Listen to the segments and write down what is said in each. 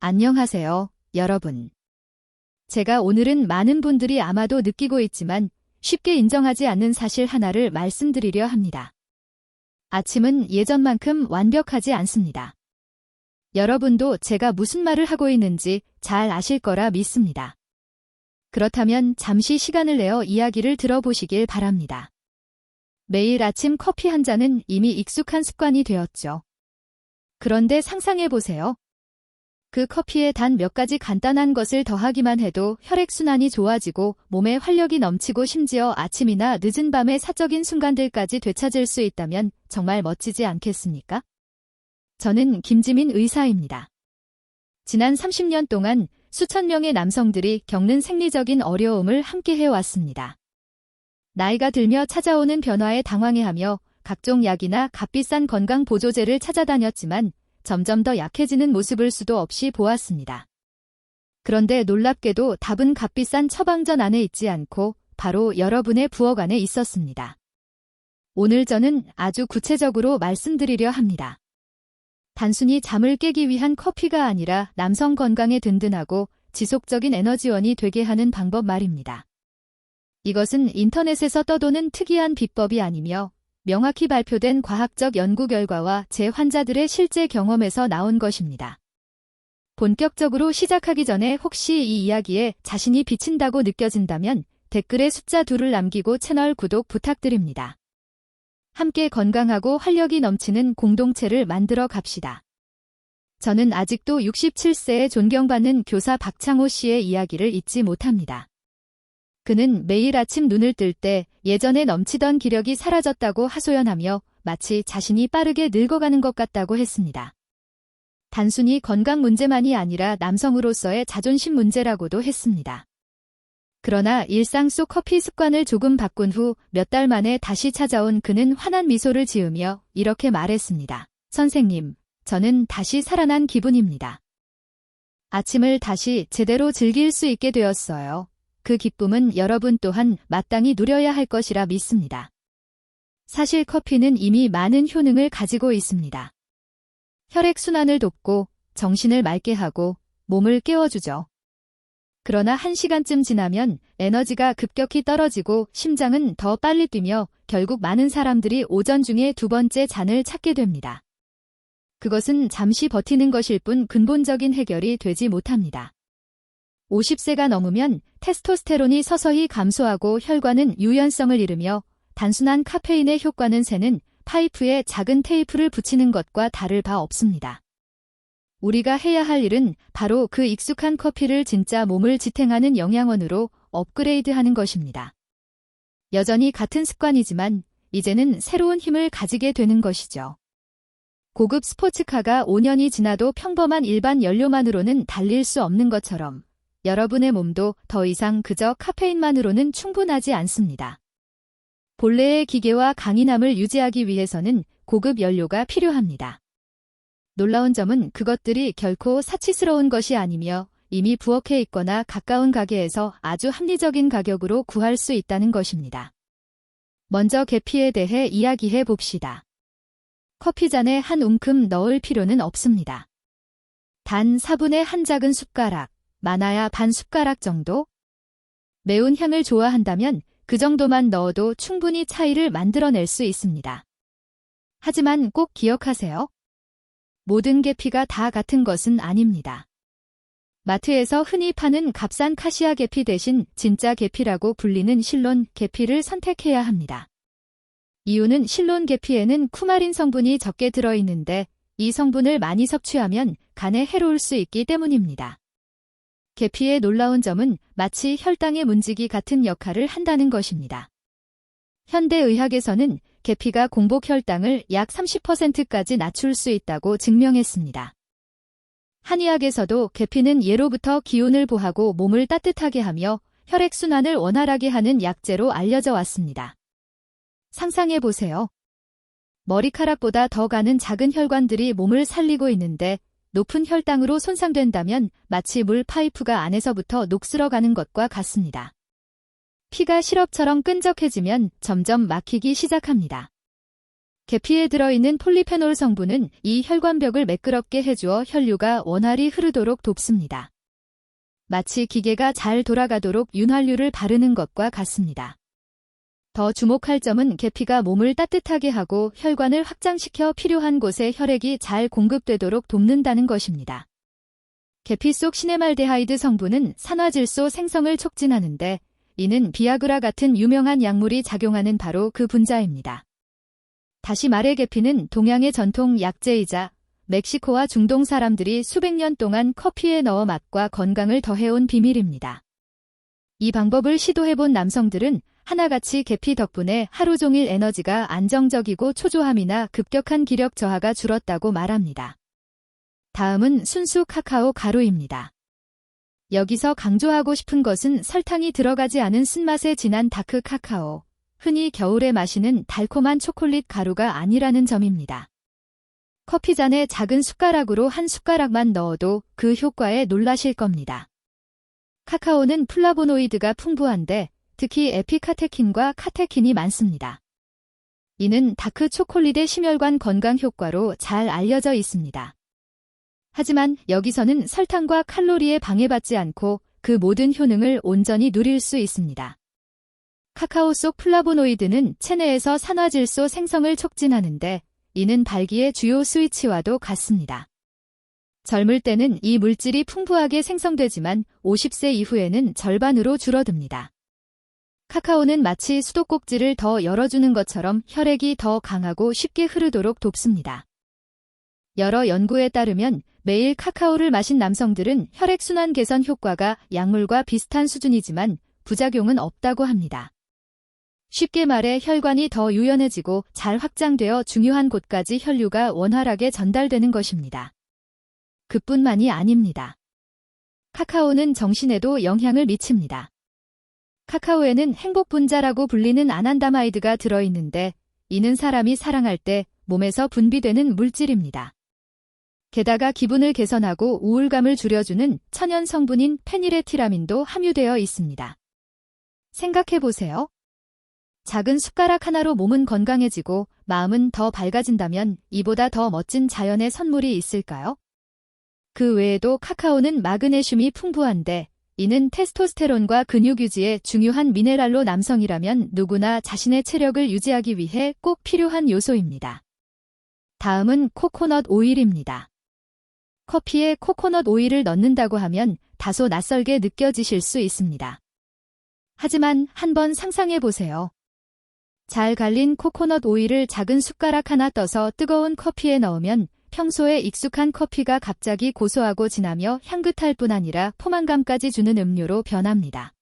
안녕하세요, 여러분. 제가 오늘은 많은 분들이 아마도 느끼고 있지만 쉽게 인정하지 않는 사실 하나를 말씀드리려 합니다. 아침은 예전만큼 완벽하지 않습니다. 여러분도 제가 무슨 말을 하고 있는지 잘 아실 거라 믿습니다. 그렇다면 잠시 시간을 내어 이야기를 들어보시길 바랍니다. 매일 아침 커피 한 잔은 이미 익숙한 습관이 되었죠. 그런데 상상해보세요. 그 커피에 단 몇 가지 간단한 것을 더하기만 해도 혈액순환이 좋아지고 몸에 활력이 넘치고 심지어 아침이나 늦은 밤의 사적인 순간들까지 되찾을 수 있다면 정말 멋지지 않겠습니까? 저는 김지민 의사입니다. 지난 30년 동안 수천 명의 남성들이 겪는 생리적인 어려움을 함께 해왔습니다. 나이가 들며 찾아오는 변화에 당황해하며 각종 약이나 값비싼 건강보조제를 찾아다녔지만 점점 더 약해지는 모습을 수도 없이 보았습니다. 그런데 놀랍게도 답은 값비싼 처방전 안에 있지 않고 바로 여러분의 부엌 안에 있었습니다. 오늘 저는 아주 구체적으로 말씀드리려 합니다. 단순히 잠을 깨기 위한 커피가 아니라 남성 건강에 든든하고 지속적인 에너지원이 되게 하는 방법 말입니다. 이것은 인터넷에서 떠도는 특이한 비법이 아니며 명확히 발표된 과학적 연구 결과와 제 환자들의 실제 경험에서 나온 것입니다. 본격적으로 시작하기 전에 혹시 이 이야기에 자신이 비친다고 느껴진다면 댓글에 숫자 2를 남기고 채널 구독 부탁드립니다. 함께 건강하고 활력이 넘치는 공동체를 만들어 갑시다. 저는 아직도 67세에 존경받는 교사 박창호 씨의 이야기를 잊지 못합니다. 그는 매일 아침 눈을 뜰 때 예전에 넘치던 기력이 사라졌다고 하소연하며 마치 자신이 빠르게 늙어가는 것 같다고 했습니다. 단순히 건강 문제만이 아니라 남성으로서의 자존심 문제라고도 했습니다. 그러나 일상 속 커피 습관을 조금 바꾼 후 몇 달 만에 다시 찾아온 그는 환한 미소를 지으며 이렇게 말했습니다. 선생님, 저는 다시 살아난 기분입니다. 아침을 다시 제대로 즐길 수 있게 되었어요. 그 기쁨은 여러분 또한 마땅히 누려야 할 것이라 믿습니다. 사실 커피는 이미 많은 효능을 가지고 있습니다. 혈액순환을 돕고 정신을 맑게 하고 몸을 깨워주죠. 그러나 1시간쯤 지나면 에너지가 급격히 떨어지고 심장은 더 빨리 뛰며 결국 많은 사람들이 오전 중에 두 번째 잔을 찾게 됩니다. 그것은 잠시 버티는 것일 뿐 근본적인 해결이 되지 못합니다. 50세가 넘으면 테스토스테론이 서서히 감소하고 혈관은 유연성을 잃으며 단순한 카페인의 효과는 새는 파이프에 작은 테이프를 붙이는 것과 다를 바 없습니다. 우리가 해야 할 일은 바로 그 익숙한 커피를 진짜 몸을 지탱하는 영양원으로 업그레이드하는 것입니다. 여전히 같은 습관이지만 이제는 새로운 힘을 가지게 되는 것이죠. 고급 스포츠카가 5년이 지나도 평범한 일반 연료만으로는 달릴 수 없는 것처럼 여러분의 몸도 더 이상 그저 카페인만으로는 충분하지 않습니다. 본래의 기계와 강인함을 유지하기 위해서는 고급 연료가 필요합니다. 놀라운 점은 그것들이 결코 사치스러운 것이 아니며 이미 부엌에 있거나 가까운 가게에서 아주 합리적인 가격으로 구할 수 있다는 것입니다. 먼저 계피에 대해 이야기해 봅시다. 커피잔에 한 움큼 넣을 필요는 없습니다. 단 4분의 1 작은 숟가락, 많아야 반 숟가락 정도? 매운 향을 좋아한다면 그 정도만 넣어도 충분히 차이를 만들어낼 수 있습니다. 하지만 꼭 기억하세요. 모든 계피가 다 같은 것은 아닙니다. 마트에서 흔히 파는 값싼 카시아 계피 대신 진짜 계피라고 불리는 실론 계피를 선택해야 합니다. 이유는 실론 계피에는 쿠마린 성분이 적게 들어있는데 이 성분을 많이 섭취하면 간에 해로울 수 있기 때문입니다. 계피의 놀라운 점은 마치 혈당의 문지기 같은 역할을 한다는 것입니다. 현대의학에서는 계피가 공복 혈당을 약 30%까지 낮출 수 있다고 증명했습니다. 한의학에서도 계피는 예로부터 기운을 보하고 몸을 따뜻하게 하며 혈액순환을 원활하게 하는 약재로 알려져 왔습니다. 상상해보세요. 머리카락보다 더 가는 작은 혈관들이 몸을 살리고 있는데 높은 혈당으로 손상된다면 마치 물 파이프가 안에서부터 녹슬어가는 것과 같습니다. 피가 시럽처럼 끈적해지면 점점 막히기 시작합니다. 계피에 들어있는 폴리페놀 성분은 이 혈관벽을 매끄럽게 해주어 혈류가 원활히 흐르도록 돕습니다. 마치 기계가 잘 돌아가도록 윤활유를 바르는 것과 같습니다. 더 주목할 점은 계피가 몸을 따뜻하게 하고 혈관을 확장시켜 필요한 곳에 혈액이 잘 공급되도록 돕는다는 것입니다. 계피 속 시네말데하이드 성분은 산화질소 생성을 촉진하는데 이는 비아그라 같은 유명한 약물이 작용하는 바로 그 분자입니다. 다시 말해 계피는 동양의 전통 약재이자 멕시코와 중동 사람들이 수백 년 동안 커피에 넣어 맛과 건강을 더해온 비밀입니다. 이 방법을 시도해본 남성들은 하나같이 계피 덕분에 하루 종일 에너지가 안정적이고 초조함이나 급격한 기력 저하가 줄었다고 말합니다. 다음은 순수 카카오 가루입니다. 여기서 강조하고 싶은 것은 설탕이 들어가지 않은 쓴맛의 진한 다크 카카오, 흔히 겨울에 마시는 달콤한 초콜릿 가루가 아니라는 점입니다. 커피잔에 작은 숟가락으로 한 숟가락만 넣어도 그 효과에 놀라실 겁니다. 카카오는 플라보노이드가 풍부한데 특히 에피카테킨과 카테킨이 많습니다. 이는 다크 초콜릿의 심혈관 건강 효과로 잘 알려져 있습니다. 하지만 여기서는 설탕과 칼로리에 방해받지 않고 그 모든 효능을 온전히 누릴 수 있습니다. 카카오 속 플라보노이드는 체내에서 산화질소 생성을 촉진하는데 이는 발기의 주요 스위치와도 같습니다. 젊을 때는 이 물질이 풍부하게 생성되지만 50세 이후에는 절반으로 줄어듭니다. 카카오는 마치 수도꼭지를 더 열어주는 것처럼 혈액이 더 강하고 쉽게 흐르도록 돕습니다. 여러 연구에 따르면 매일 카카오를 마신 남성들은 혈액순환 개선 효과가 약물과 비슷한 수준이지만 부작용은 없다고 합니다. 쉽게 말해 혈관이 더 유연해지고 잘 확장되어 중요한 곳까지 혈류가 원활하게 전달되는 것입니다. 그뿐만이 아닙니다. 카카오는 정신에도 영향을 미칩니다. 카카오에는 행복분자라고 불리는 아난다마이드가 들어있는데 이는 사람이 사랑할 때 몸에서 분비되는 물질입니다. 게다가 기분을 개선하고 우울감을 줄여주는 천연 성분인 페닐에티라민도 함유되어 있습니다. 생각해보세요. 작은 숟가락 하나로 몸은 건강해지고 마음은 더 밝아진다면 이보다 더 멋진 자연의 선물이 있을까요? 그 외에도 카카오는 마그네슘이 풍부한데 이는 테스토스테론과 근육 유지에 중요한 미네랄로 남성이라면 누구나 자신의 체력을 유지하기 위해 꼭 필요한 요소입니다. 다음은 코코넛 오일입니다. 커피에 코코넛 오일을 넣는다고 하면 다소 낯설게 느껴지실 수 있습니다. 하지만 한번 상상해 보세요. 잘 갈린 코코넛 오일을 작은 숟가락 하나 떠서 뜨거운 커피에 넣으면 평소에 익숙한 커피가 갑자기 고소하고 진하며 향긋할 뿐 아니라 포만감까지 주는 음료로 변합니다.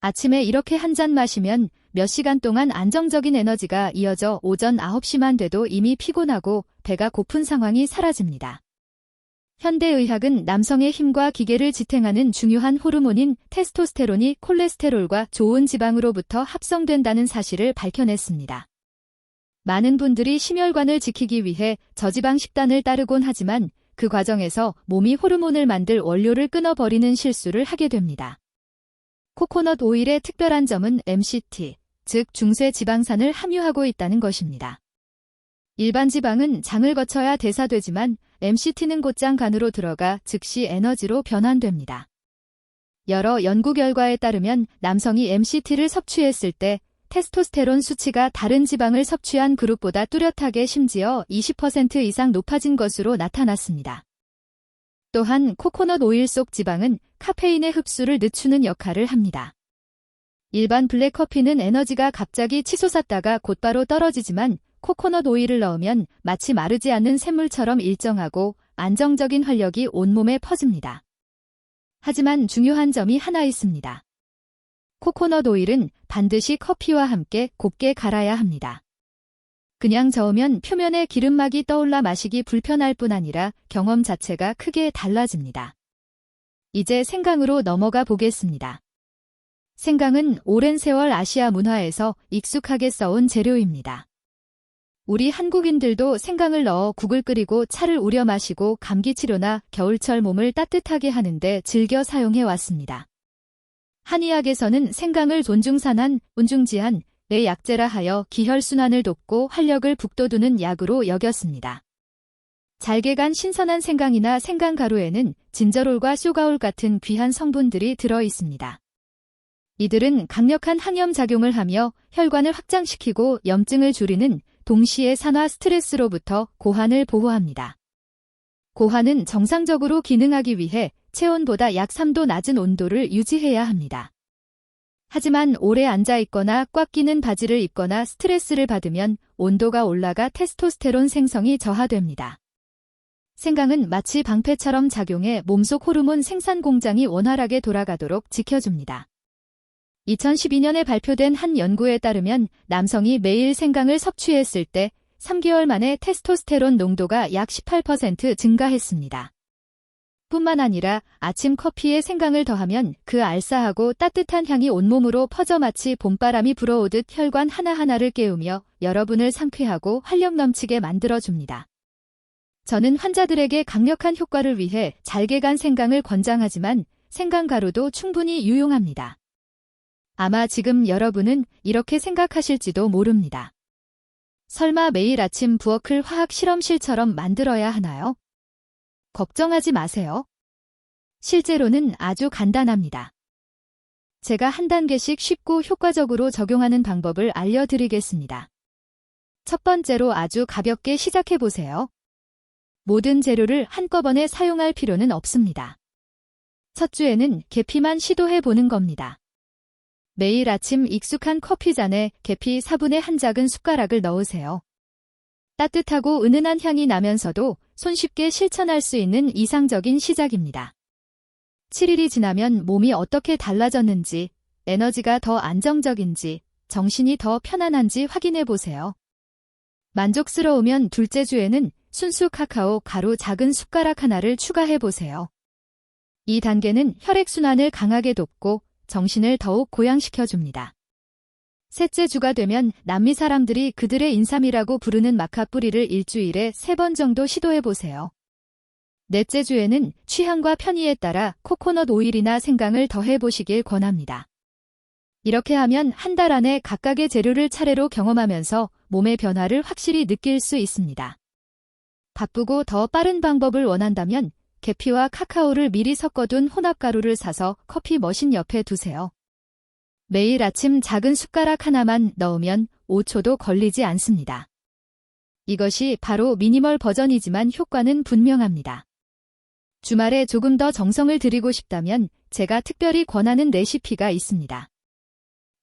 아침에 이렇게 한 잔 마시면 몇 시간 동안 안정적인 에너지가 이어져 오전 9시만 돼도 이미 피곤하고 배가 고픈 상황이 사라집니다. 현대의학은 남성의 힘과 기계를 지탱하는 중요한 호르몬인 테스토스테론이 콜레스테롤과 좋은 지방으로부터 합성된다는 사실을 밝혀냈습니다. 많은 분들이 심혈관을 지키기 위해 저지방 식단을 따르곤 하지만 그 과정에서 몸이 호르몬을 만들 원료를 끊어버리는 실수를 하게 됩니다. 코코넛 오일의 특별한 점은 MCT, 즉 중세 지방산을 함유하고 있다는 것입니다. 일반 지방은 장을 거쳐야 대사되지만 MCT는 곧장 간으로 들어가 즉시 에너지로 변환됩니다. 여러 연구 결과에 따르면 남성이 MCT를 섭취했을 때 테스토스테론 수치가 다른 지방을 섭취한 그룹보다 뚜렷하게 심지어 20% 이상 높아진 것으로 나타났습니다. 또한 코코넛 오일 속 지방은 카페인의 흡수를 늦추는 역할을 합니다. 일반 블랙커피는 에너지가 갑자기 치솟았다가 곧바로 떨어지지만 코코넛 오일을 넣으면 마치 마르지 않는 샘물처럼 일정하고 안정적인 활력이 온몸에 퍼집니다. 하지만 중요한 점이 하나 있습니다. 코코넛 오일은 반드시 커피와 함께 곱게 갈아야 합니다. 그냥 저으면 표면에 기름막이 떠올라 마시기 불편할 뿐 아니라 경험 자체가 크게 달라집니다. 이제 생강으로 넘어가 보겠습니다. 생강은 오랜 세월 아시아 문화에서 익숙하게 써온 재료입니다. 우리 한국인들도 생강을 넣어 국을 끓이고 차를 우려 마시고 감기 치료나 겨울철 몸을 따뜻하게 하는데 즐겨 사용해 왔습니다. 한의학에서는 생강을 존중산한, 운중지한, 약제라 하여 기혈순환을 돕고 활력을 북돋우는 약으로 여겼습니다. 잘게 간 신선한 생강이나 생강가루에는 진저롤과 쇼가올 같은 귀한 성분들이 들어 있습니다. 이들은 강력한 항염작용을 하며 혈관을 확장시키고 염증을 줄이는 동시에 산화 스트레스로부터 고환을 보호합니다. 고환은 정상적으로 기능하기 위해 체온보다 약 3도 낮은 온도를 유지해야 합니다. 하지만 오래 앉아 있거나 꽉 끼는 바지를 입거나 스트레스를 받으면 온도가 올라가 테스토스테론 생성이 저하됩니다. 생강은 마치 방패처럼 작용해 몸속 호르몬 생산 공장이 원활하게 돌아가도록 지켜줍니다. 2012년에 발표된 한 연구에 따르면 남성이 매일 생강을 섭취했을 때 3개월 만에 테스토스테론 농도가 약 18% 증가했습니다. 뿐만 아니라 아침 커피에 생강을 더하면 그 알싸하고 따뜻한 향이 온몸으로 퍼져 마치 봄바람이 불어오듯 혈관 하나하나를 깨우며 여러분을 상쾌하고 활력 넘치게 만들어줍니다. 저는 환자들에게 강력한 효과를 위해 잘게 간 생강을 권장하지만 생강가루도 충분히 유용합니다. 아마 지금 여러분은 이렇게 생각하실지도 모릅니다. 설마 매일 아침 부엌을 화학 실험실처럼 만들어야 하나요? 걱정하지 마세요. 실제로는 아주 간단합니다. 제가 한 단계씩 쉽고 효과적으로 적용하는 방법을 알려드리겠습니다. 첫 번째로 아주 가볍게 시작해보세요. 모든 재료를 한꺼번에 사용할 필요는 없습니다. 첫 주에는 계피만 시도해보는 겁니다. 매일 아침 익숙한 커피잔에 계피 4분의 1 작은 숟가락을 넣으세요. 따뜻하고 은은한 향이 나면서도 손쉽게 실천할 수 있는 이상적인 시작입니다. 7일이 지나면 몸이 어떻게 달라졌는지, 에너지가 더 안정적인지, 정신이 더 편안한지 확인해 보세요. 만족스러우면 둘째 주에는 순수 카카오 가루 작은 숟가락 하나를 추가해 보세요. 이 단계는 혈액순환을 강하게 돕고 정신을 더욱 고양시켜 줍니다. 셋째 주가 되면 남미 사람들이 그들의 인삼이라고 부르는 마카 뿌리를 일주일에 3번 정도 시도해 보세요. 넷째 주에는 취향과 편의에 따라 코코넛 오일이나 생강을 더해 보시길 권합니다. 이렇게 하면 한 달 안에 각각의 재료를 차례로 경험하면서 몸의 변화를 확실히 느낄 수 있습니다. 바쁘고 더 빠른 방법을 원한다면 계피와 카카오를 미리 섞어둔 혼합가루를 사서 커피 머신 옆에 두세요. 매일 아침 작은 숟가락 하나만 넣으면 5초도 걸리지 않습니다. 이것이 바로 미니멀 버전이지만 효과는 분명합니다. 주말에 조금 더 정성을 들이고 싶다면 제가 특별히 권하는 레시피가 있습니다.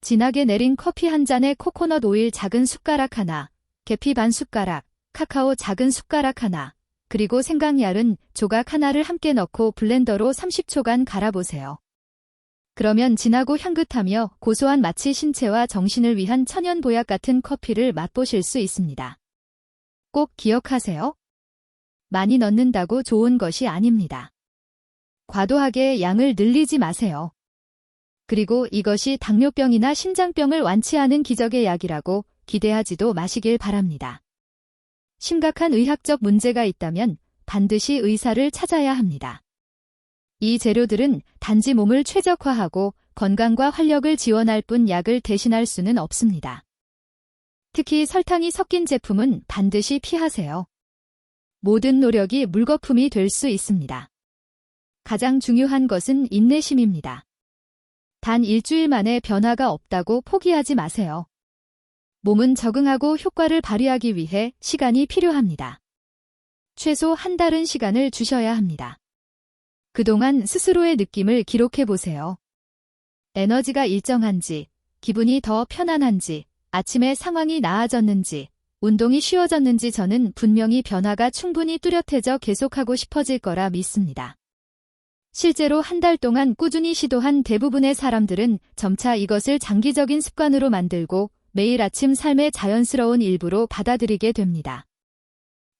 진하게 내린 커피 한 잔에 코코넛 오일 작은 숟가락 하나, 계피 반 숟가락, 카카오 작은 숟가락 하나, 그리고 생강얇은 조각 하나를 함께 넣고 블렌더로 30초간 갈아보세요. 그러면 진하고 향긋하며 고소한 맛이 신체와 정신을 위한 천연 보약 같은 커피를 맛보실 수 있습니다. 꼭 기억하세요. 많이 넣는다고 좋은 것이 아닙니다. 과도하게 양을 늘리지 마세요. 그리고 이것이 당뇨병이나 심장병을 완치하는 기적의 약이라고 기대하지도 마시길 바랍니다. 심각한 의학적 문제가 있다면 반드시 의사를 찾아야 합니다. 이 재료들은 단지 몸을 최적화하고 건강과 활력을 지원할 뿐 약을 대신할 수는 없습니다. 특히 설탕이 섞인 제품은 반드시 피하세요. 모든 노력이 물거품이 될 수 있습니다. 가장 중요한 것은 인내심입니다. 단 일주일 만에 변화가 없다고 포기하지 마세요. 몸은 적응하고 효과를 발휘하기 위해 시간이 필요합니다. 최소 한 달은 시간을 주셔야 합니다. 그동안 스스로의 느낌을 기록해 보세요. 에너지가 일정한지, 기분이 더 편안한지, 아침에 상황이 나아졌는지, 운동이 쉬워졌는지 저는 분명히 변화가 충분히 뚜렷해져 계속하고 싶어질 거라 믿습니다. 실제로 한 달 동안 꾸준히 시도한 대부분의 사람들은 점차 이것을 장기적인 습관으로 만들고 매일 아침 삶의 자연스러운 일부로 받아들이게 됩니다.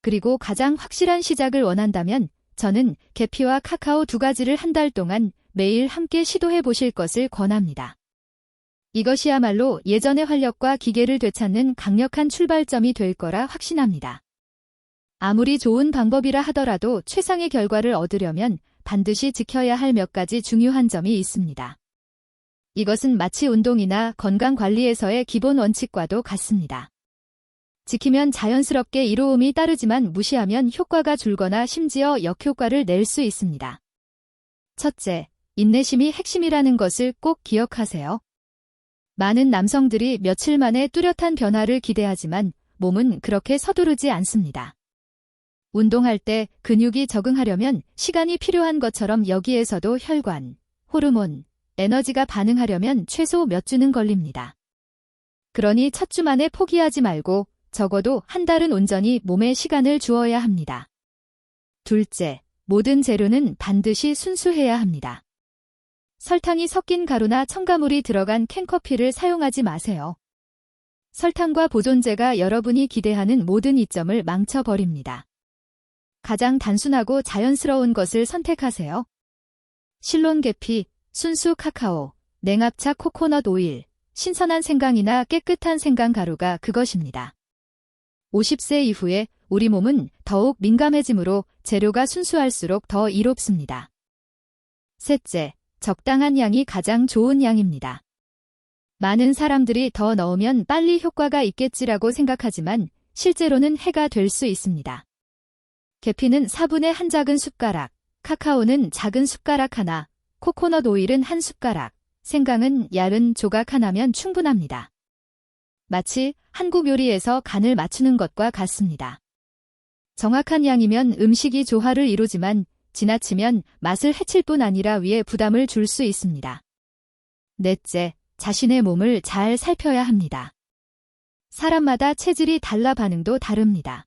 그리고 가장 확실한 시작을 원한다면 저는 계피와 카카오 2가지를 한 달 동안 매일 함께 시도해 보실 것을 권합니다. 이것이야말로 예전의 활력과 기계를 되찾는 강력한 출발점이 될 거라 확신합니다. 아무리 좋은 방법이라 하더라도 최상의 결과를 얻으려면 반드시 지켜야 할 몇 가지 중요한 점이 있습니다. 이것은 마치 운동이나 건강관리에서의 기본 원칙과도 같습니다. 지키면 자연스럽게 이로움이 따르지만 무시하면 효과가 줄거나 심지어 역효과를 낼 수 있습니다. 첫째, 인내심이 핵심이라는 것을 꼭 기억하세요. 많은 남성들이 며칠 만에 뚜렷한 변화를 기대하지만 몸은 그렇게 서두르지 않습니다. 운동할 때 근육이 적응하려면 시간이 필요한 것처럼 여기에서도 혈관, 호르몬, 에너지가 반응하려면 최소 몇 주는 걸립니다. 그러니 첫 주 만에 포기하지 말고 적어도 한 달은 온전히 몸에 시간을 주어야 합니다. 둘째, 모든 재료는 반드시 순수해야 합니다. 설탕이 섞인 가루나 첨가물이 들어간 캔커피를 사용하지 마세요. 설탕과 보존제가 여러분이 기대하는 모든 이점을 망쳐버립니다. 가장 단순하고 자연스러운 것을 선택하세요. 실론 계피, 순수 카카오, 냉합차 코코넛 오일, 신선한 생강이나 깨끗한 생강 가루가 그것입니다. 50세 이후에 우리 몸은 더욱 민감해지므로 재료가 순수할수록 더 이롭습니다. 셋째, 적당한 양이 가장 좋은 양입니다. 많은 사람들이 더 넣으면 빨리 효과가 있겠지라고 생각하지만 실제로는 해가 될 수 있습니다. 계피는 4분의 1 작은 숟가락, 카카오는 작은 숟가락 하나, 코코넛 오일은 1 숟가락, 생강은 얇은 조각 하나면 충분합니다. 마치 한국 요리에서 간을 맞추는 것과 같습니다. 정확한 양이면 음식이 조화를 이루지만 지나치면 맛을 해칠 뿐 아니라 위에 부담을 줄 수 있습니다. 넷째, 자신의 몸을 잘 살펴야 합니다. 사람마다 체질이 달라 반응도 다릅니다.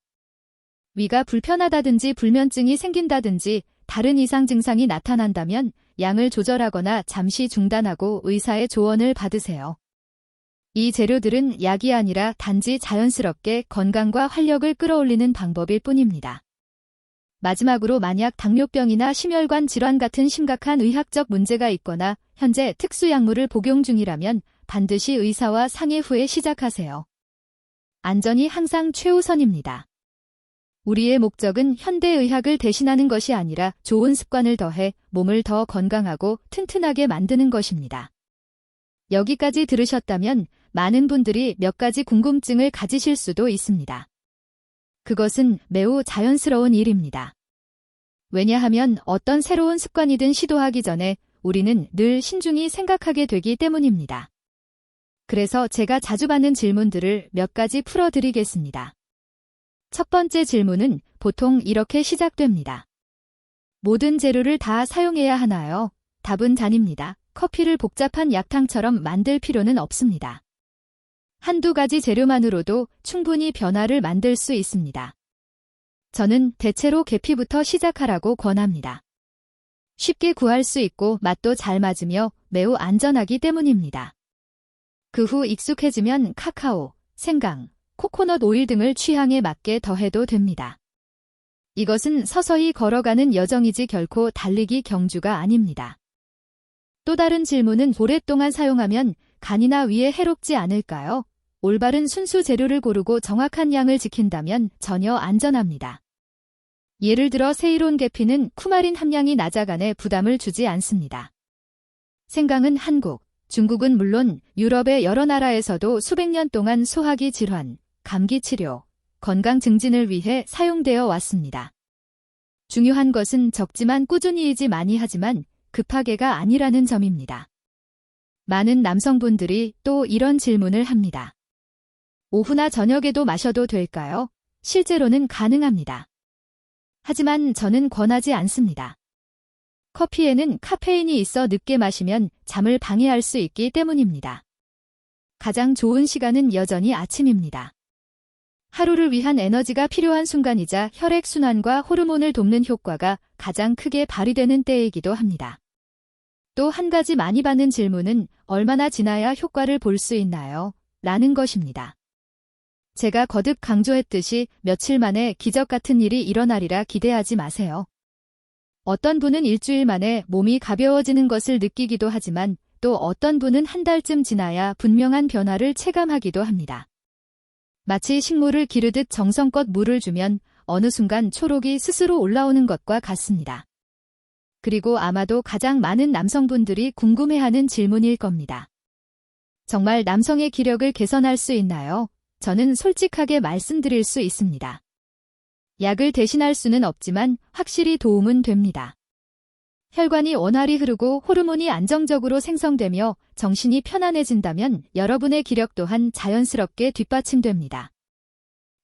위가 불편하다든지 불면증이 생긴다든지 다른 이상 증상이 나타난다면 양을 조절하거나 잠시 중단하고 의사의 조언을 받으세요. 이 재료들은 약이 아니라 단지 자연스럽게 건강과 활력을 끌어올리는 방법일 뿐입니다. 마지막으로 만약 당뇨병이나 심혈관 질환 같은 심각한 의학적 문제가 있거나 현재 특수약물을 복용 중이라면 반드시 의사와 상의 후에 시작하세요. 안전이 항상 최우선입니다. 우리의 목적은 현대의학을 대신하는 것이 아니라 좋은 습관을 더해 몸을 더 건강하고 튼튼하게 만드는 것입니다. 여기까지 들으셨다면 많은 분들이 몇 가지 궁금증을 가지실 수도 있습니다. 그것은 매우 자연스러운 일입니다. 왜냐하면 어떤 새로운 습관이든 시도하기 전에 우리는 늘 신중히 생각하게 되기 때문입니다. 그래서 제가 자주 받는 질문들을 몇 가지 풀어드리겠습니다. 첫 번째 질문은 보통 이렇게 시작됩니다. 모든 재료를 다 사용해야 하나요? 답은 아닙니다. 커피를 복잡한 약탕처럼 만들 필요는 없습니다. 한두 가지 재료만으로도 충분히 변화를 만들 수 있습니다. 저는 대체로 계피부터 시작하라고 권합니다. 쉽게 구할 수 있고 맛도 잘 맞으며 매우 안전하기 때문입니다. 그 후 익숙해지면 카카오, 생강, 코코넛 오일 등을 취향에 맞게 더해도 됩니다. 이것은 서서히 걸어가는 여정이지 결코 달리기 경주가 아닙니다. 또 다른 질문은 오랫동안 사용하면 간이나 위에 해롭지 않을까요? 올바른 순수 재료를 고르고 정확한 양을 지킨다면 전혀 안전합니다. 예를 들어 세이론 계피는 쿠마린 함량이 낮아간에 부담을 주지 않습니다. 생강은 한국, 중국은 물론 유럽의 여러 나라에서도 수백 년 동안 소화기 질환, 감기 치료, 건강 증진을 위해 사용되어 왔습니다. 중요한 것은 적지만 꾸준히이지 많이 하지만 급하게가 아니라는 점입니다. 많은 남성분들이 또 이런 질문을 합니다. 오후나 저녁에도 마셔도 될까요? 실제로는 가능합니다. 하지만 저는 권하지 않습니다. 커피에는 카페인이 있어 늦게 마시면 잠을 방해할 수 있기 때문입니다. 가장 좋은 시간은 여전히 아침입니다. 하루를 위한 에너지가 필요한 순간이자 혈액순환과 호르몬을 돕는 효과가 가장 크게 발휘되는 때이기도 합니다. 또 한 가지 많이 받는 질문은 얼마나 지나야 효과를 볼 수 있나요? 라는 것입니다. 제가 거듭 강조했듯이 며칠 만에 기적 같은 일이 일어나리라 기대하지 마세요. 어떤 분은 일주일 만에 몸이 가벼워지는 것을 느끼기도 하지만 또 어떤 분은 한 달쯤 지나야 분명한 변화를 체감하기도 합니다. 마치 식물을 기르듯 정성껏 물을 주면 어느 순간 초록이 스스로 올라오는 것과 같습니다. 그리고 아마도 가장 많은 남성분들이 궁금해하는 질문일 겁니다. 정말 남성의 기력을 개선할 수 있나요? 저는 솔직하게 말씀드릴 수 있습니다. 약을 대신할 수는 없지만 확실히 도움은 됩니다. 혈관이 원활히 흐르고 호르몬이 안정적으로 생성되며 정신이 편안해진다면 여러분의 기력 또한 자연스럽게 뒷받침됩니다.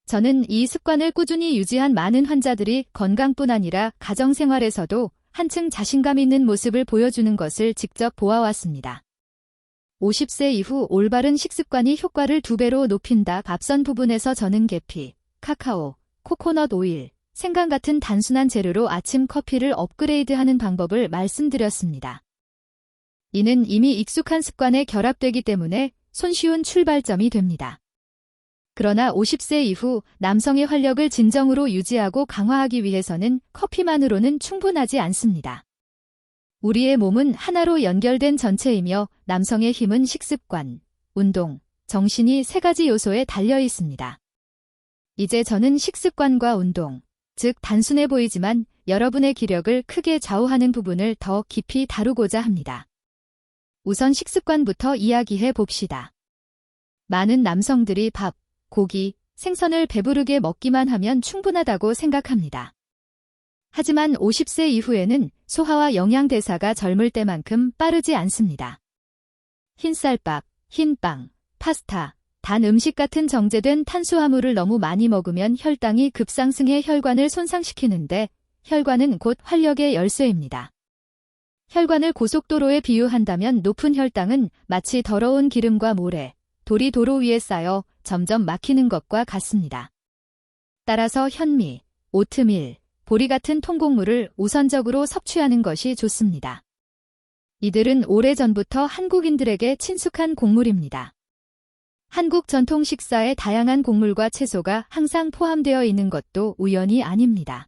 저는 이 습관을 꾸준히 유지한 많은 환자들이 건강뿐 아니라 가정생활에서도 한층 자신감 있는 모습을 보여주는 것을 직접 보아왔습니다. 50세 이후 올바른 식습관이 효과를 2배로 높인다. 앞선 부분에서 저는 계피, 카카오, 코코넛 오일, 생강 같은 단순한 재료로 아침 커피를 업그레이드하는 방법을 말씀드렸습니다. 이는 이미 익숙한 습관에 결합되기 때문에 손쉬운 출발점이 됩니다. 그러나 50세 이후 남성의 활력을 진정으로 유지하고 강화하기 위해서는 커피만으로는 충분하지 않습니다. 우리의 몸은 하나로 연결된 전체이며 남성의 힘은 식습관, 운동, 정신이 3가지 요소에 달려 있습니다. 이제 저는 식습관과 운동, 즉 단순해 보이지만 여러분의 기력을 크게 좌우하는 부분을 더 깊이 다루고자 합니다. 우선 식습관부터 이야기해 봅시다. 많은 남성들이 밥, 고기, 생선을 배부르게 먹기만 하면 충분하다고 생각합니다. 하지만 50세 이후에는 소화와 영양 대사가 젊을 때만큼 빠르지 않습니다. 흰쌀밥, 흰빵, 파스타, 단 음식 같은 정제된 탄수화물을 너무 많이 먹으면 혈당이 급상승해 혈관을 손상시키는데 혈관은 곧 활력의 열쇠입니다. 혈관을 고속도로에 비유한다면 높은 혈당은 마치 더러운 기름과 모래, 돌이 도로 위에 쌓여 점점 막히는 것과 같습니다. 따라서 현미, 오트밀, 보리 같은 통곡물을 우선적으로 섭취하는 것이 좋습니다. 이들은 오래전부터 한국인들에게 친숙한 곡물입니다. 한국 전통 식사에 다양한 곡물과 채소가 항상 포함되어 있는 것도 우연이 아닙니다.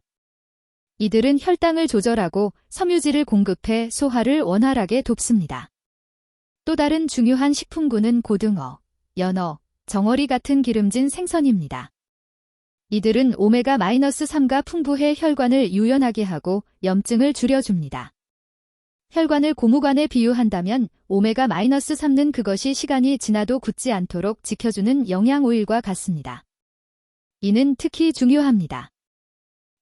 이들은 혈당을 조절하고 섬유질을 공급해 소화를 원활하게 돕습니다. 또 다른 중요한 식품군은 고등어, 연어, 정어리 같은 기름진 생선입니다. 이들은 오메가-3가 풍부해 혈관을 유연하게 하고 염증을 줄여줍니다. 혈관을 고무관에 비유한다면 오메가-3는 그것이 시간이 지나도 굳지 않도록 지켜주는 영양오일과 같습니다. 이는 특히 중요합니다.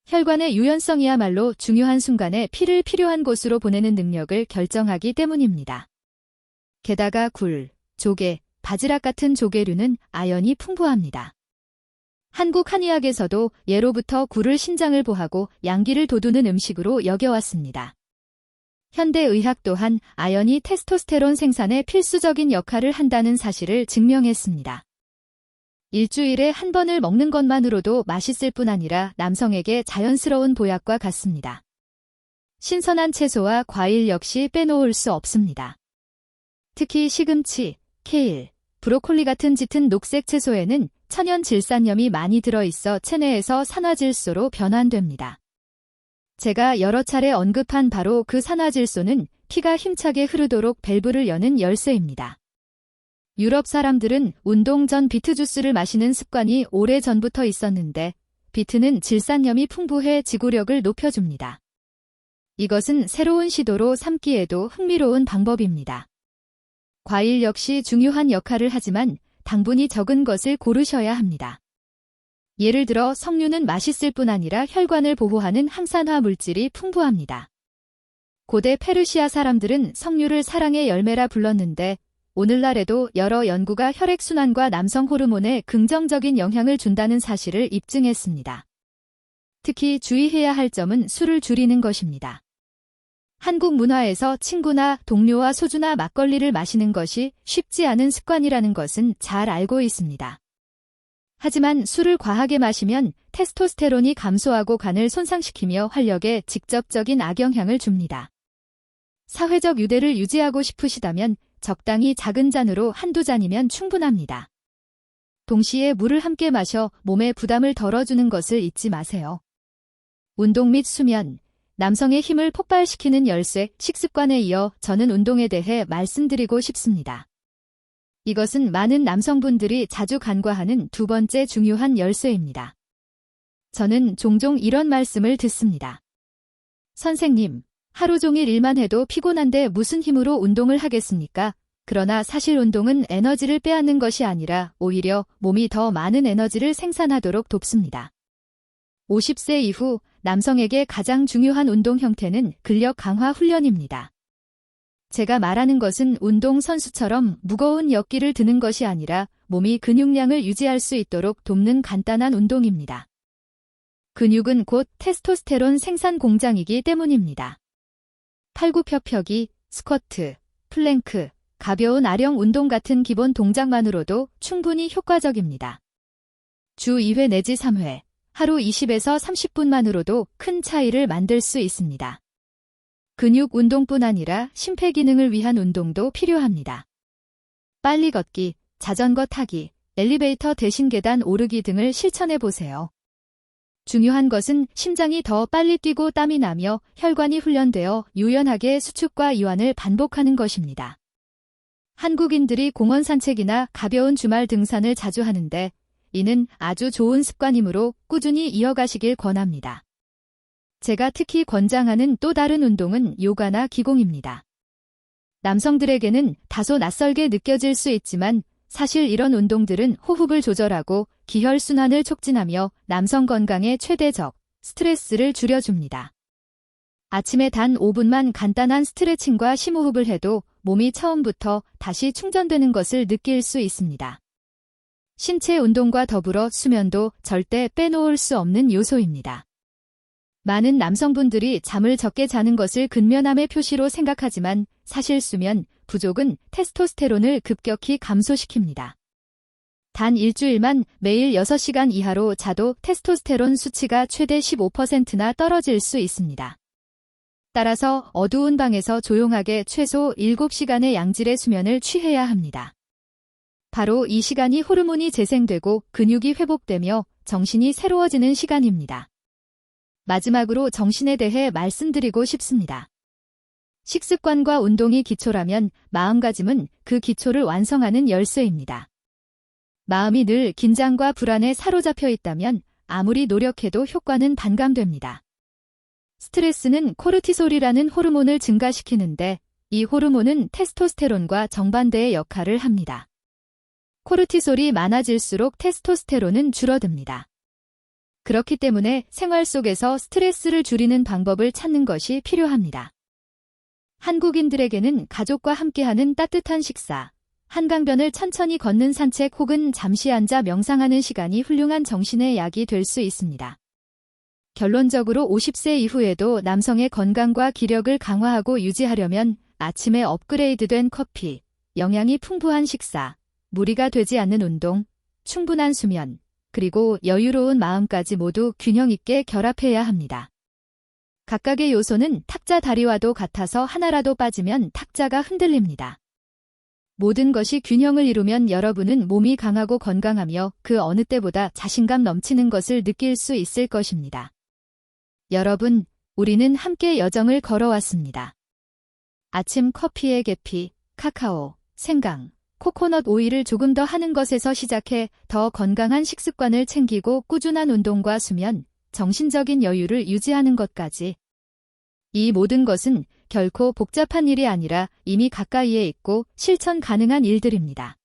혈관의 유연성이야말로 중요한 순간에 피를 필요한 곳으로 보내는 능력을 결정하기 때문입니다. 게다가 굴, 조개, 바지락 같은 조개류는 아연이 풍부합니다. 한국 한의학에서도 예로부터 굴을 신장을 보하고 양기를 돋우는 음식으로 여겨왔습니다. 현대의학 또한 아연이 테스토스테론 생산에 필수적인 역할을 한다는 사실을 증명했습니다. 일주일에 한 번을 먹는 것만으로도 맛있을 뿐 아니라 남성에게 자연스러운 보약과 같습니다. 신선한 채소와 과일 역시 빼놓을 수 없습니다. 특히 시금치, 케일, 브로콜리 같은 짙은 녹색 채소에는 천연 질산염이 많이 들어있어 체내에서 산화질소로 변환됩니다. 제가 여러 차례 언급한 바로 그 산화질소는 피가 힘차게 흐르도록 밸브를 여는 열쇠입니다. 유럽 사람들은 운동 전 비트 주스를 마시는 습관이 오래전부터 있었는데 비트는 질산염이 풍부해 지구력을 높여줍니다. 이것은 새로운 시도로 삼기에도 흥미로운 방법입니다. 과일 역시 중요한 역할을 하지만 당분이 적은 것을 고르셔야 합니다. 예를 들어 석류는 맛있을 뿐 아니라 혈관을 보호하는 항산화 물질이 풍부합니다. 고대 페르시아 사람들은 석류를 사랑의 열매라 불렀는데 오늘날에도 여러 연구가 혈액순환과 남성 호르몬에 긍정적인 영향을 준다는 사실을 입증했습니다. 특히 주의해야 할 점은 술을 줄이는 것입니다. 한국 문화에서 친구나 동료와 소주나 막걸리를 마시는 것이 쉽지 않은 습관이라는 것은 잘 알고 있습니다. 하지만 술을 과하게 마시면 테스토스테론이 감소하고 간을 손상시키며 활력에 직접적인 악영향을 줍니다. 사회적 유대를 유지하고 싶으시다면 적당히 작은 잔으로 한두 잔이면 충분합니다. 동시에 물을 함께 마셔 몸에 부담을 덜어주는 것을 잊지 마세요. 운동 및 수면, 남성의 힘을 폭발시키는 열쇠, 식습관에 이어 저는 운동에 대해 말씀드리고 싶습니다. 이것은 많은 남성분들이 자주 간과하는 2번째 중요한 열쇠입니다. 저는 종종 이런 말씀을 듣습니다. 선생님, 하루 종일 일만 해도 피곤한데 무슨 힘으로 운동을 하겠습니까? 그러나 사실 운동은 에너지를 빼앗는 것이 아니라 오히려 몸이 더 많은 에너지를 생산하도록 돕습니다. 50세 이후 남성에게 가장 중요한 운동 형태는 근력 강화 훈련입니다. 제가 말하는 것은 운동 선수처럼 무거운 역기를 드는 것이 아니라 몸이 근육량을 유지할 수 있도록 돕는 간단한 운동입니다. 근육은 곧 테스토스테론 생산 공장이기 때문입니다. 팔굽혀펴기, 스쿼트, 플랭크, 가벼운 아령 운동 같은 기본 동작만으로도 충분히 효과적입니다. 주 2회 내지 3회, 하루 20에서 30분만으로도 큰 차이를 만들 수 있습니다. 근육 운동뿐 아니라 심폐기능을 위한 운동도 필요합니다. 빨리 걷기, 자전거 타기, 엘리베이터 대신 계단 오르기 등을 실천해 보세요. 중요한 것은 심장이 더 빨리 뛰고 땀이 나며 혈관이 훈련되어 유연하게 수축과 이완을 반복하는 것입니다. 한국인들이 공원 산책이나 가벼운 주말 등산을 자주 하는데 이는 아주 좋은 습관이므로 꾸준히 이어가시길 권합니다. 제가 특히 권장하는 또 다른 운동은 요가나 기공입니다. 남성들에게는 다소 낯설게 느껴질 수 있지만 사실 이런 운동들은 호흡을 조절하고 기혈순환을 촉진하며 남성 건강에 최대적 스트레스를 줄여줍니다. 아침에 단 5분만 간단한 스트레칭과 심호흡을 해도 몸이 처음부터 다시 충전되는 것을 느낄 수 있습니다. 신체 운동과 더불어 수면도 절대 빼놓을 수 없는 요소입니다. 많은 남성분들이 잠을 적게 자는 것을 근면함의 표시로 생각하지만 사실 수면 부족은 테스토스테론을 급격히 감소시킵니다. 단 일주일만 매일 6시간 이하로 자도 테스토스테론 수치가 최대 15%나 떨어질 수 있습니다. 따라서 어두운 방에서 조용하게 최소 7시간의 양질의 수면을 취해야 합니다. 바로 이 시간이 호르몬이 재생되고 근육이 회복되며 정신이 새로워지는 시간입니다. 마지막으로 정신에 대해 말씀드리고 싶습니다. 식습관과 운동이 기초라면 마음가짐은 그 기초를 완성하는 열쇠입니다. 마음이 늘 긴장과 불안에 사로잡혀 있다면 아무리 노력해도 효과는 반감됩니다. 스트레스는 코르티솔이라는 호르몬을 증가시키는데 이 호르몬은 테스토스테론과 정반대의 역할을 합니다. 코르티솔이 많아질수록 테스토스테론은 줄어듭니다. 그렇기 때문에 생활 속에서 스트레스를 줄이는 방법을 찾는 것이 필요합니다. 한국인들에게는 가족과 함께하는 따뜻한 식사, 한강변을 천천히 걷는 산책 혹은 잠시 앉아 명상하는 시간이 훌륭한 정신의 약이 될 수 있습니다. 결론적으로 50세 이후에도 남성의 건강과 기력을 강화하고 유지하려면 아침에 업그레이드된 커피, 영양이 풍부한 식사, 무리가 되지 않는 운동, 충분한 수면, 그리고 여유로운 마음까지 모두 균형 있게 결합해야 합니다. 각각의 요소는 탁자 다리와도 같아서 하나라도 빠지면 탁자가 흔들립니다. 모든 것이 균형을 이루면 여러분은 몸이 강하고 건강하며 그 어느 때보다 자신감 넘치는 것을 느낄 수 있을 것입니다. 여러분, 우리는 함께 여정을 걸어왔습니다. 아침 커피에 계피, 카카오, 생강, 코코넛 오일을 조금 더 하는 것에서 시작해 더 건강한 식습관을 챙기고 꾸준한 운동과 수면, 정신적인 여유를 유지하는 것까지. 이 모든 것은 결코 복잡한 일이 아니라 이미 가까이에 있고 실천 가능한 일들입니다.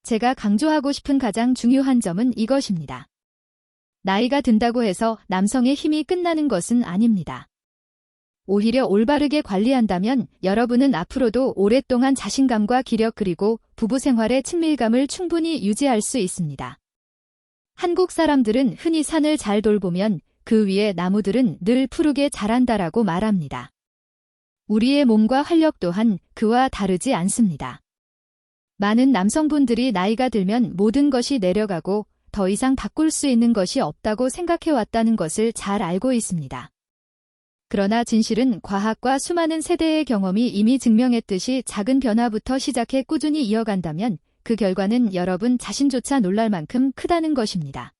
제가 강조하고 싶은 가장 중요한 점은 이것입니다. 나이가 든다고 해서 남성의 힘이 끝나는 것은 아닙니다. 오히려 올바르게 관리한다면 여러분은 앞으로도 오랫동안 자신감과 기력 그리고 부부 생활의 친밀감을 충분히 유지할 수 있습니다. 한국 사람들은 흔히 산을 잘 돌보면 그 위에 나무들은 늘 푸르게 자란다라고 말합니다. 우리의 몸과 활력 또한 그와 다르지 않습니다. 많은 남성분들이 나이가 들면 모든 것이 내려가고 더 이상 바꿀 수 있는 것이 없다고 생각해왔다는 것을 잘 알고 있습니다. 그러나 진실은 과학과 수많은 세대의 경험이 이미 증명했듯이 작은 변화부터 시작해 꾸준히 이어간다면 그 결과는 여러분 자신조차 놀랄 만큼 크다는 것입니다.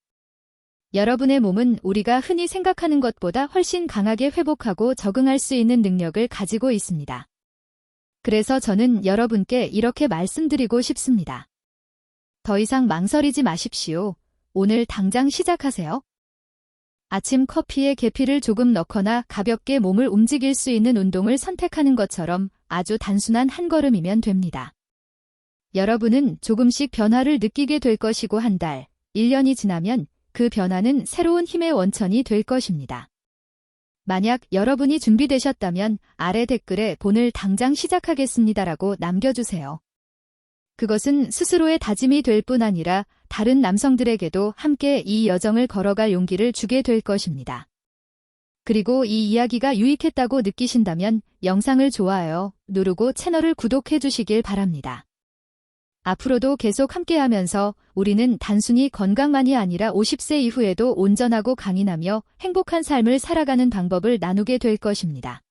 여러분의 몸은 우리가 흔히 생각하는 것보다 훨씬 강하게 회복하고 적응할 수 있는 능력을 가지고 있습니다. 그래서 저는 여러분께 이렇게 말씀드리고 싶습니다. 더 이상 망설이지 마십시오. 오늘 당장 시작하세요. 아침 커피에 계피를 조금 넣거나 가볍게 몸을 움직일 수 있는 운동을 선택하는 것처럼 아주 단순한 한 걸음이면 됩니다. 여러분은 조금씩 변화를 느끼게 될 것이고 한 달, 1년이 지나면 그 변화는 새로운 힘의 원천이 될 것입니다. 만약 여러분이 준비되셨다면 아래 댓글에 오늘 당장 시작하겠습니다라고 남겨주세요. 그것은 스스로의 다짐이 될 뿐 아니라 다른 남성들에게도 함께 이 여정을 걸어갈 용기를 주게 될 것입니다. 그리고 이 이야기가 유익했다고 느끼신다면 영상을 좋아요 누르고 채널을 구독해 주시길 바랍니다. 앞으로도 계속 함께하면서 우리는 단순히 건강만이 아니라 50세 이후에도 온전하고 강인하며 행복한 삶을 살아가는 방법을 나누게 될 것입니다.